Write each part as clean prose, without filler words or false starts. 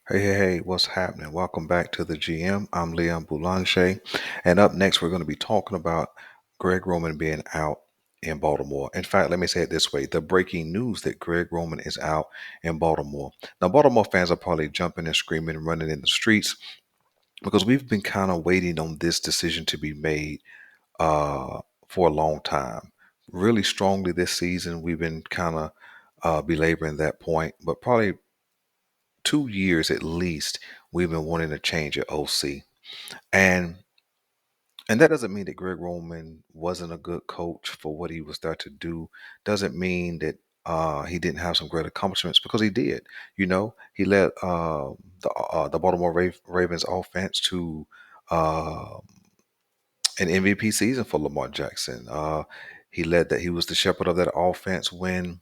Hey, what's happening? Welcome back to the GM. I'm Leon Boulanger. And up next, we're going to be talking about Greg Roman being out in Baltimore. In fact, let me say it this way, the breaking news that Greg Roman is out in Baltimore. Now, Baltimore fans are probably jumping and screaming and running in the streets because we've been kind of waiting on this decision to be made uh, for a long time. Really strongly this season, we've been kind of belaboring that point, but probably 2 years at least, we've been wanting to change at OC. And and that doesn't mean that Greg Roman wasn't a good coach for what he was there to do. Doesn't mean that he didn't have some great accomplishments because he did. He led the Baltimore Ravens offense to uh, an MVP season for Lamar Jackson. He led that. He was the shepherd of that offense when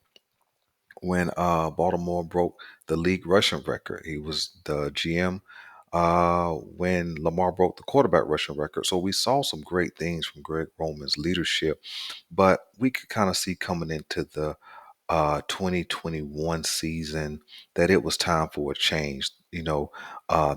Baltimore broke the league rushing record. He was the GM when Lamar broke the quarterback rushing record. So we saw some great things from Greg Roman's leadership, but we could kind of see coming into the 2021 season that it was time for a change.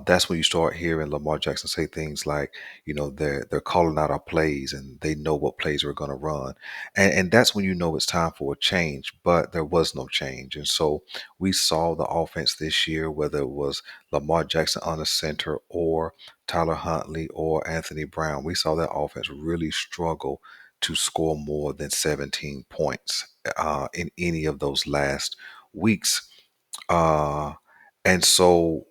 That's when you start hearing Lamar Jackson say things like, they're calling out our plays and they know what plays we're going to run, and that's when you know it's time for a change. But there was no change, and so we saw the offense this year, whether it was Lamar Jackson on the center or Tyler Huntley or Anthony Brown, we saw that offense really struggle to score more than 17 points in any of those last weeks. Uh, and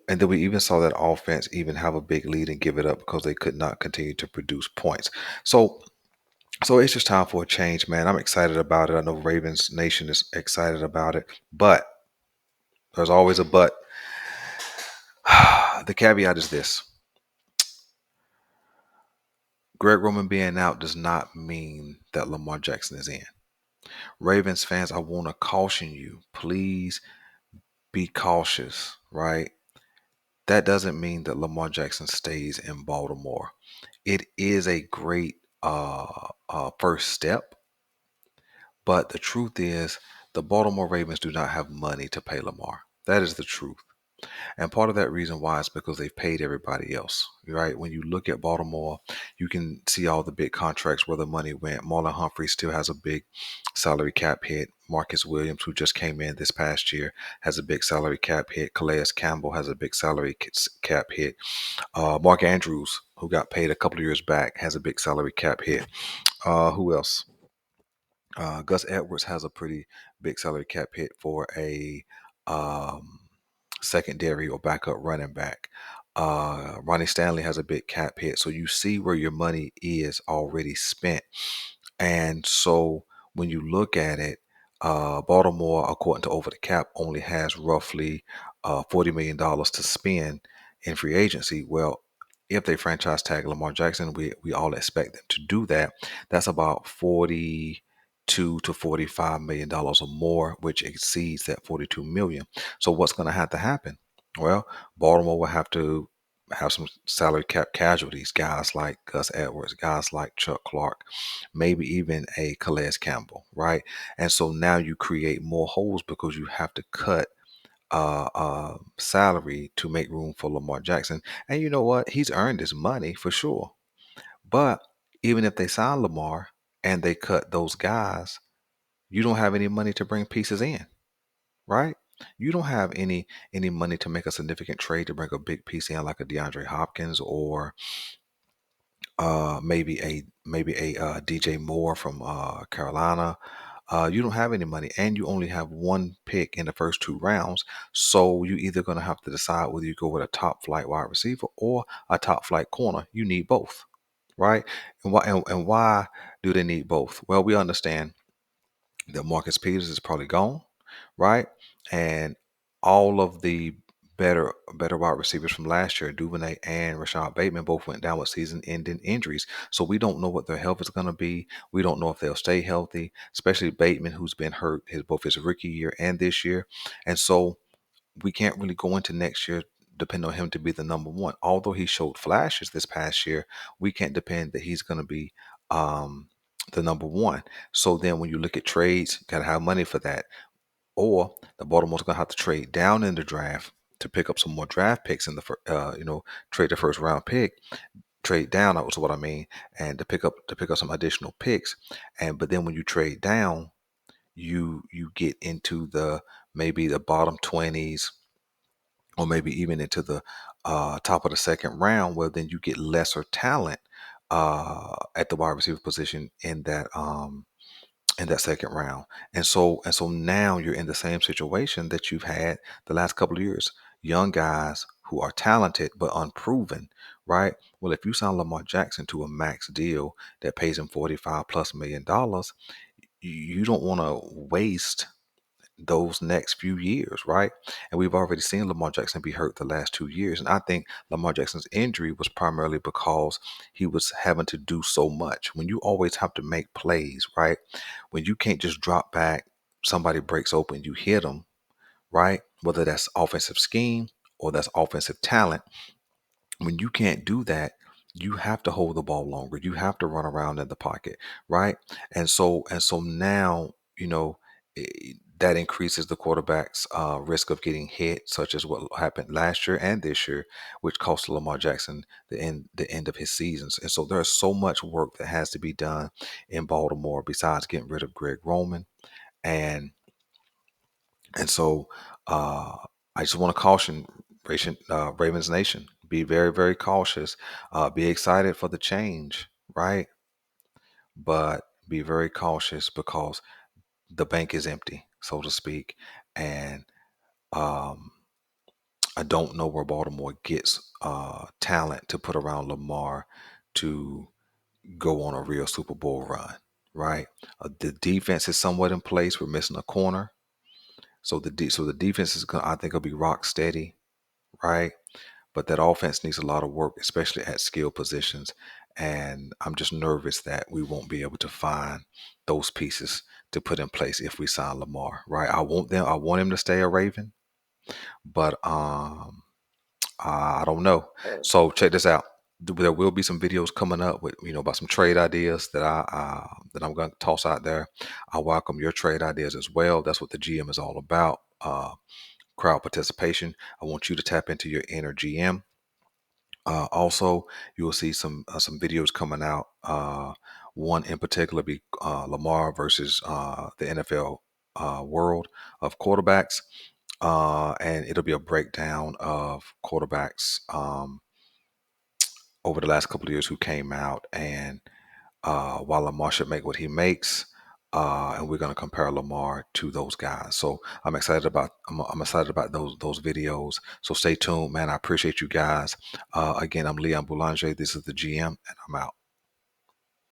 then we even saw that offense even have a big lead and give it up because they could not continue to produce points. So, so it's just time for a change, man. I'm excited about it. I know Ravens Nation is excited about it, but there's always a but. The caveat is this: Greg Roman being out does not mean that Lamar Jackson is in. Ravens fans, I want to caution you. Please be cautious, right? That doesn't mean that Lamar Jackson stays in Baltimore. It is a great first step, but the truth is the Baltimore Ravens do not have money to pay Lamar. That is the truth. And part of that reason why is because they've paid everybody else, right? When you look at Baltimore, you can see all the big contracts where the money went. Marlon Humphrey still has a big salary cap hit. Marcus Williams, who just came in this past year, has a big salary cap hit. Calais Campbell has a big salary cap hit. Mark Andrews, who got paid a couple of years back, has a big salary cap hit. Who else? Gus Edwards has a pretty big salary cap hit for a um, secondary or backup running back. Ronnie Stanley has a big cap hit. So you see where your money is already spent. And so when you look at it, Baltimore, according to Over the Cap, only has roughly $40 million dollars to spend in free agency. Well, if they franchise tag Lamar Jackson, we all expect them to do that. That's about 42 to $45 million or more, which exceeds that 42 million. So what's going to have to happen? Well, Baltimore will have to have some salary cap casualties, guys like Gus Edwards, guys like Chuck Clark, maybe even a Calais Campbell, right? And so now you create more holes because you have to cut salary to make room for Lamar Jackson. And you know what? He's earned his money for sure. But even if they sign Lamar and they cut those guys, you don't have any money to bring pieces in, right? You don't have any money to make a significant trade to bring a big piece in like a DeAndre Hopkins or maybe a DJ Moore from Carolina. You don't have any money, and you only have one pick in the first two rounds. So you either going to have to decide whether you go with a top flight wide receiver or a top flight corner. You need both, right? And why do they need both? Well, we understand that Marcus Peters is probably gone, right? And all of the better wide receivers from last year, Duvernay and Rashad Bateman, both went down with season-ending injuries. So we don't know what their health is going to be. We don't know if they'll stay healthy, especially Bateman, who's been hurt both his rookie year and this year. And so we can't really go into next year depend on him to be the number one. Although he showed flashes this past year, we can't depend that he's going to be um, the number one. So then when you look at trades, you got to have money for that. Or the Baltimore's going to have to trade down in the draft to pick up some more draft picks in the trade the first round pick, trade down. That was what I mean, and to pick up some additional picks. And but then when you trade down, you get into the maybe the bottom 20s or maybe even into the top of the second round, well, then you get lesser talent at the wide receiver position in that second round. And so now you're in the same situation that you've had the last couple of years. Young guys who are talented but unproven, right? Well, if you sign Lamar Jackson to a max deal that pays him 45 plus $1 million, you don't want to waste those next few years, right? And we've already seen Lamar Jackson be hurt the last 2 years. And I think Lamar Jackson's injury was primarily because he was having to do so much. When you always have to make plays, right? When you can't just drop back, somebody breaks open, you hit them, right? Whether that's offensive scheme or that's offensive talent, when you can't do that, you have to hold the ball longer. You have to run around in the pocket, right? And so now, that increases the quarterback's risk of getting hit, such as what happened last year and this year, which cost Lamar Jackson the end of his seasons. And so there's so much work that has to be done in Baltimore besides getting rid of Greg Roman. And and so uh, I just want to caution Ravens Nation, be very, very cautious. Be excited for the change, right? But be very cautious because the bank is empty, so to speak. And um, I don't know where Baltimore gets talent to put around Lamar to go on a real Super Bowl run, right? The defense is somewhat in place. We're missing a corner. So the defense is going, I think, will be rock steady, right? But that offense needs a lot of work, especially at skill positions. And I'm just nervous that we won't be able to find those pieces to put in place if we sign Lamar, right? I want him to stay a Raven, but I don't know. So check this out. There will be some videos coming up with about some trade ideas that I'm going to toss out there. I welcome your trade ideas as well. That's what the GM is all about. Crowd participation. I want you to tap into your inner GM. Also, you will see some videos coming out. One in particular be Lamar versus the NFL world of quarterbacks, and it'll be a breakdown of quarterbacks over the last couple of years who came out, and while Lamar should make what he makes. And we're going to compare Lamar to those guys. So I'm excited about those videos. So stay tuned, man. I appreciate you guys. Again, I'm Leon Boulanger. This is the GM, and I'm out.